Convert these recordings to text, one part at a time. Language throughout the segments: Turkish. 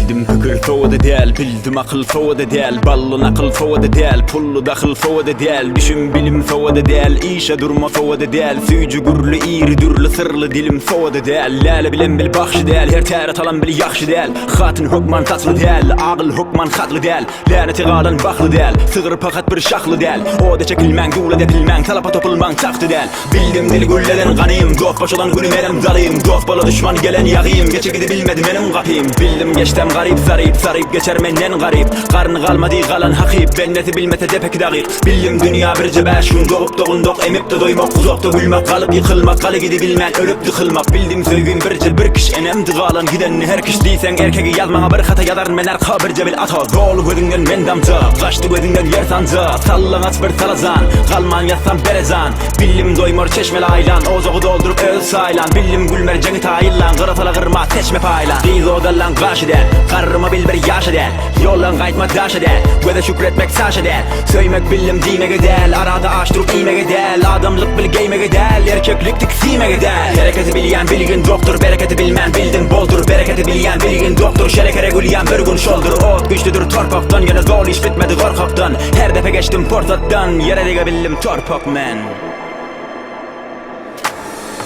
Bildim hükür fovada değil, bildim akıl fovada değil. Ballın akıl fovada değil, pullu dakıl fovada değil. Düşün bilim fovada değil, işe durma fovada değil. Süyücü gürlü, iri dürlü, sırlı dilim fovada değil. Lale bilen bil bakşı değil, her teret alan bil yakşı değil. Hatın hukman tatlı değil, ağıl hukman hatlı değil. Laneti qalan baklı değil, sığır pakat bir şaklı değil. O da çekilmen, gula depilmen, talapa topulman taktı değil. Bildim dil gülleden kanıyım, dost baş olan günüm elim dalıyım. Dost bala düşman gelen yağıyım, geçe gidi bilmedim benim kapıyım. Bildim geçtem garip sarayıp geçer menden garip. Karnı kalmadı kalan hakip, benneti bilmese de pek dağık. Bildim dünya bir cebeşun, doğup doğunduk, emip de doymak, uzakta gülmek, kalıp yıkılmak, kalı gidi bilmen, ölüp tıkılmak. Bildim söygün bir cil bir kış, enemdi kalan gidenini her kış diysen erkeği yazmana bir hata yazarın men arka bir cebil ata. Doğulu gözünden men damca, kaçtı gözünden yer sanca. Sallan at bir salazan, kalman yazsan berezan. Bildim doymur çeşmeli aylan, ozoğu doldurup öl saylan. Bildim gülmer cengi tayillan, kırıtala kırma seçme paylan. Biz odallan kaşı der, karrıma bil bir yaşı der. Yollan kaytma daşı der, göze şükretmek saşı der. Söymek bildim dime gidel, arada açtırıp ime gidel. Adamlık bil geyme gidel, erkeklik tiksime gidel. Bereketi bilyen bilgin doktor, bereketi bilmen bildin boldur. Bereketi bilyen bilgin doktor, şerekere gülyen bir gün şoldur. Ot güçlüdür torpaktan, yine zor iş bitmedi korkaktan. Her defa geçtim portattan, yere digebildim torpak men.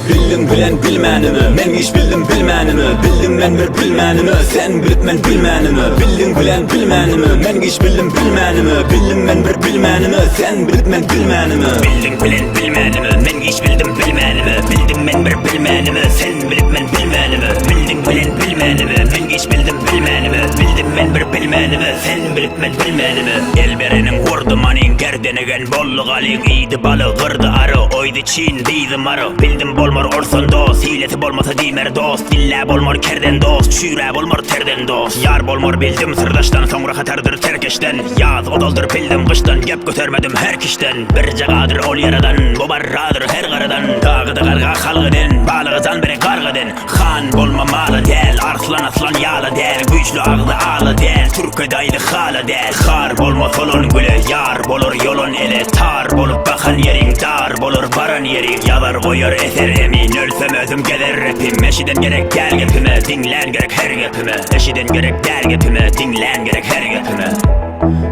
Bildim bilen bilmenimi, men hiç bildim bilmenimi. Bildim men bir bilmenimi, sen bilip men bilmenimi. Bildim bilen bilmenimi, men hiç bildim bilmenimi. Bildim men bir bilmenimi, sen bilip men bilmenimi. Bildim bilen bilmenimi, men hiç bildim bilmenimi. Bildim men bir bilmenimi, sen bilip men bilmenimi. Bildim bilen bilmenimi, men hiç bildim bilmenimi. Bildim men bir bilmenimi, sen bilip men bilmenimi. Elberinin vurdu manin, gerdenegen bollu galin. İydi balı, kırdı arı, oydu çin, biydi marı. Bildim bolmor orson dost, hilesi bolmasa dimer dost. Dilla bolmor kerden dost, şüre bolmor terden dost. Yar bolmor bildim sırdaştan, sonra hatardır terkeşten. Yaz odaldır bildim kıştan, gep götermedim her kişten. Bir cagadır ol yaradan, bobarradır her karadan. Dağıdı karga halgıden, balığı zanbere kargıden. Han bolma malı del, arslan aslan yağlı del. Güçlü ağlı ağlı del, Türk'edaydı halı del. Kar bolma solun güle, yar bolur yolun ele. Tar bolup bakan yerin, dar bolur baran yerin. Yalar koyar eser emin, ölsem özüm gelir rapim. Eşiden gerek gel gepime, dinlen gerek her gepime. Eşiden gerek gel gepime, dinlen gerek her gepime.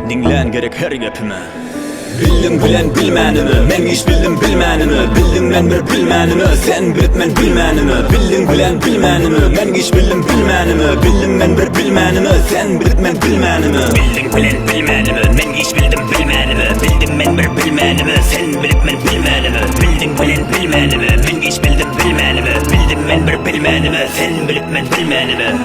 Dinlen gerek her gepime. Bildim bilen bilmenimi, men hiç bildim bilmenimi. Bildim men bir bilmenimi, sen bilip men bilmenimi. Bildim bilen bilmenimi, men hiç bildim bilmenimi. Bildim men bir bilmenimi, sen bilip men bilmenimi. Bildim bilen bilmenimi, men hiç bildim bilmenimi. Bildim men bir bilmenimi, sen bilip men bilmenimi. Bildim bilen bilmenimi, men hiç bildim bilmenimi. Bildim men bir bilmenimi, sen bilip men bilmenimi.